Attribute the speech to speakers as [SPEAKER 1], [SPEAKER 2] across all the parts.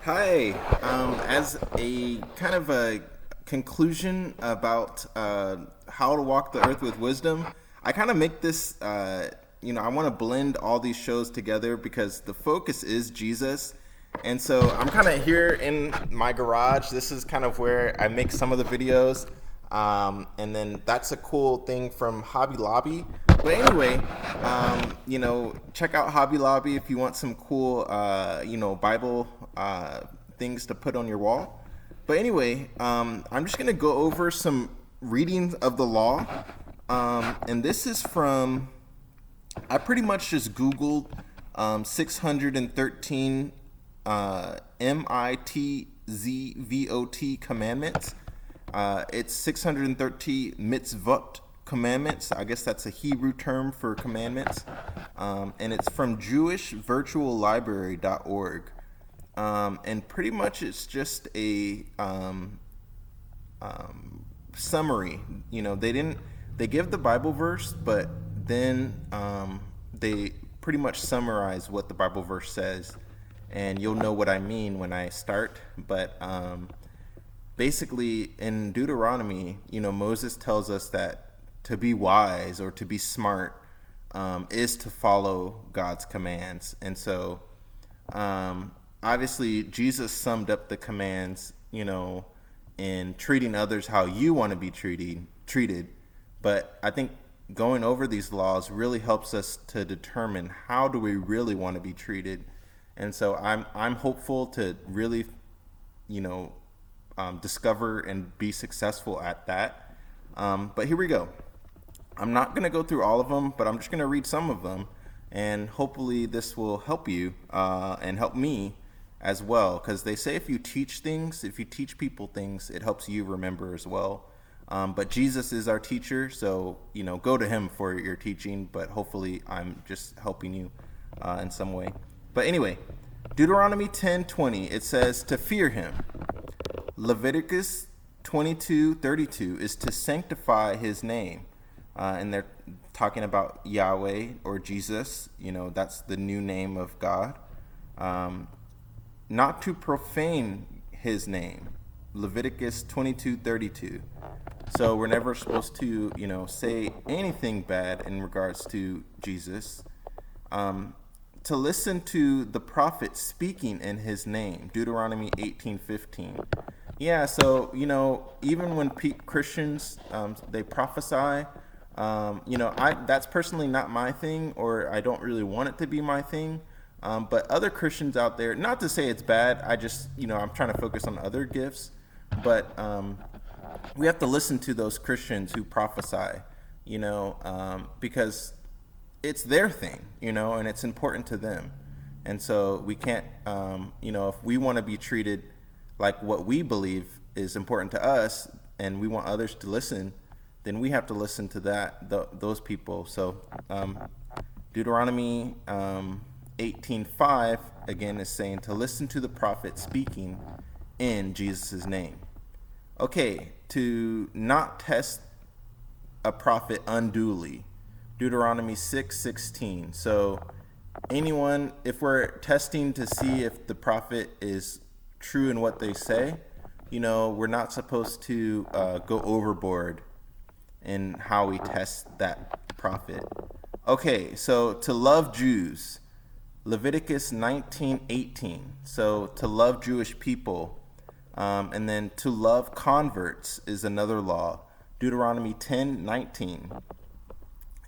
[SPEAKER 1] Hi. As a kind of a conclusion about how to walk the earth with wisdom, I kind of make this, I want to blend all these shows together because the focus is Jesus. And so I'm kind of here in my garage. This is kind of where I make some of the videos. And then that's a cool thing from Hobby Lobby. But anyway, check out Hobby Lobby if you want some cool, Bible things to put on your wall. But anyway, I'm just going to go over some readings of the law. And this is from, I pretty much just Googled 613 mitzvot commandments. It's 630 mitzvot commandments. I guess that's a Hebrew term for commandments. And it's from jewishvirtuallibrary.org. And pretty much it's just a summary. They give the Bible verse, but then they pretty much summarize what the Bible verse says. And you'll know what I mean when I start. But basically in Deuteronomy, Moses tells us that to be wise or to be smart is to follow God's commands. And so obviously Jesus summed up the commands, in treating others how you want to be treated. But I think going over these laws really helps us to determine how do we really want to be treated. And so I'm hopeful to really, discover and be successful at that. But here we go. I'm not going to go through all of them, but I'm just going to read some of them. And hopefully this will help you and help me as well. Because they say if you teach people things, it helps you remember as well. But Jesus is our teacher, so, go to him for your teaching. But hopefully I'm just helping you in some way. But anyway, Deuteronomy 10:20, it says to fear him. Leviticus 22:32 is to sanctify his name. And they're talking about Yahweh or Jesus. That's the new name of God. Not to profane his name. Leviticus 22:32. So we're never supposed to, say anything bad in regards to Jesus. To listen to the prophet speaking in his name. Deuteronomy 18:15. Yeah, so, even when Christians, they prophesy, that's personally not my thing, or I don't really want it to be my thing. But other Christians out there, not to say it's bad, I just, I'm trying to focus on other gifts. But we have to listen to those Christians who prophesy, because it's their thing, and it's important to them. And so we can't, if we want to be treated like what we believe is important to us and we want others to listen, then we have to listen to those people. So Deuteronomy 18:5 again is saying to listen to the prophet speaking in Jesus' name. Okay, to not test a prophet unduly. Deuteronomy 6:16. So anyone, if we're testing to see if the prophet is true in what they say, we're not supposed to go overboard in how we test that prophet. Okay, so to love Jews, Leviticus 19:18. So to love Jewish people, and then to love converts is another law, Deuteronomy 10:19.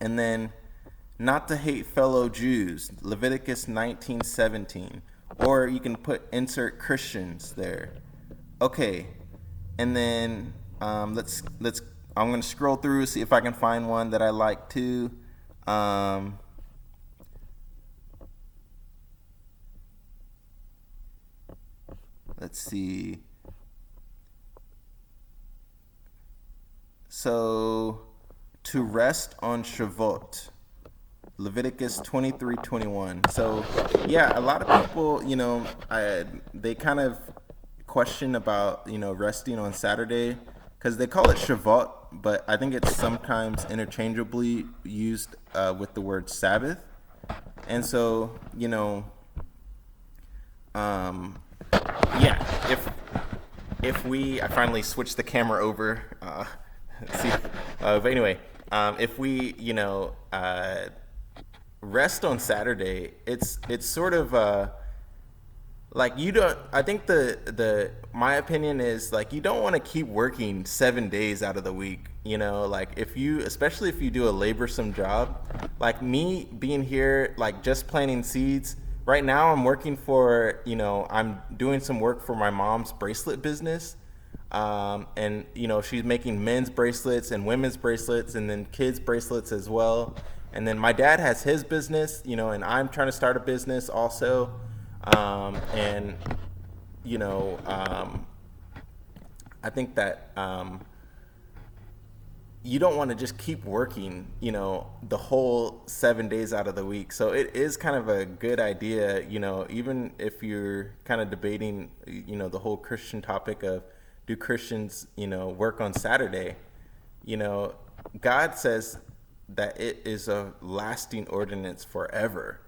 [SPEAKER 1] And then not to hate fellow Jews, Leviticus 19:17. Or you can insert Christians there. Okay, and then I'm going to scroll through, see if I can find one that I like too. Let's see. So, to rest on Shavuot, Leviticus 23:21. So, yeah, a lot of people, they kind of question about, resting on Saturday because they call it Shavuot, but I think it's sometimes interchangeably used with the word Sabbath. And so, if we, I finally switched the camera over. See, but anyway, if we, rest on Saturday, it's sort of like you don't. I think my opinion is like you don't want to keep working 7 days out of the week. Like especially if you do a laborsome job, like me being here, like just planting seeds. Right now, I'm working for, I'm doing some work for my mom's bracelet business. And, she's making men's bracelets and women's bracelets and then kids' bracelets as well. And then my dad has his business, and I'm trying to start a business also. And, I think that you don't want to just keep working, the whole 7 days out of the week. So it is kind of a good idea, even if you're kind of debating, the whole Christian topic of do Christians, work on Saturday? God says that it is a lasting ordinance forever,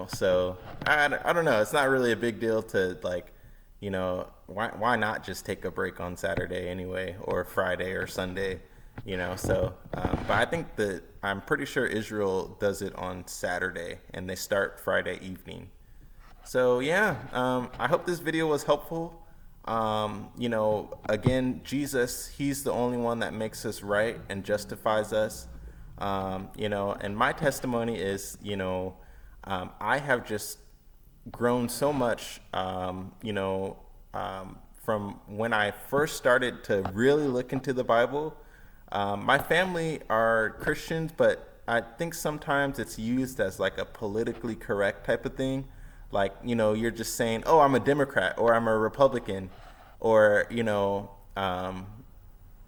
[SPEAKER 1] So I don't know. It's not really a big deal to like, why not just take a break on Saturday anyway, or Friday or Sunday? But I think that I'm pretty sure Israel does it on Saturday and they start Friday evening. So yeah, I hope this video was helpful. Again, Jesus, he's the only one that makes us right and justifies us. And my testimony is, I have just grown so much, from when I first started to really look into the Bible. My family are Christians, but I think sometimes it's used as like a politically correct type of thing. Like, you're just saying, oh, I'm a Democrat or I'm a Republican, or,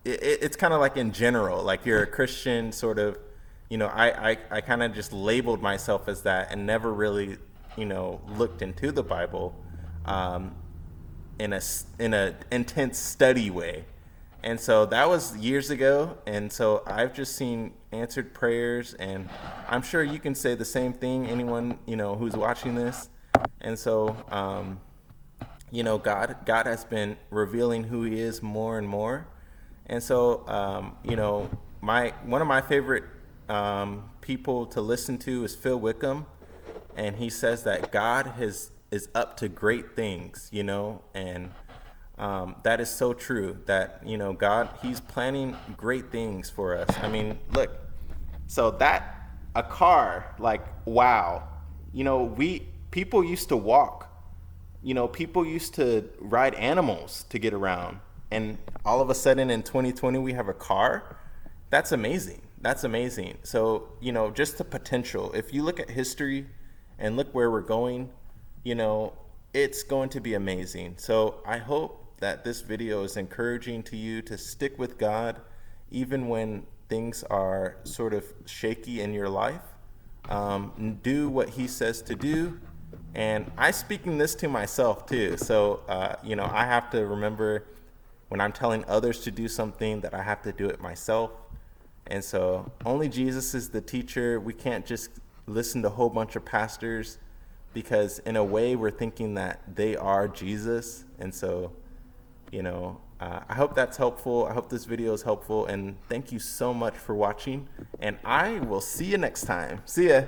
[SPEAKER 1] it's kind of like in general, like you're a Christian sort of, I kind of just labeled myself as that and never really, looked into the Bible in a intense study way. And so that was years ago. And so I've just seen answered prayers, and I'm sure you can say the same thing, anyone, who's watching this. And so, God has been revealing who he is more and more. And so, one of my favorite people to listen to is Phil Wickham. And he says that God is up to great things, and that is so true, that, God, he's planning great things for us. I mean, look, so that a car, like, wow, people used to walk, people used to ride animals to get around. And all of a sudden in 2020, we have a car. That's amazing. That's amazing. So, just the potential, if you look at history and look where we're going, it's going to be amazing. So I hope that this video is encouraging to you to stick with God, even when things are sort of shaky in your life. Do what he says to do. And I'm speaking this to myself too. So, I have to remember when I'm telling others to do something that I have to do it myself. And so only Jesus is the teacher. We can't just listen to a whole bunch of pastors, because in a way we're thinking that they are Jesus. And so, I hope that's helpful. I hope this video is helpful, and thank you so much for watching, and I will see you next time. See ya.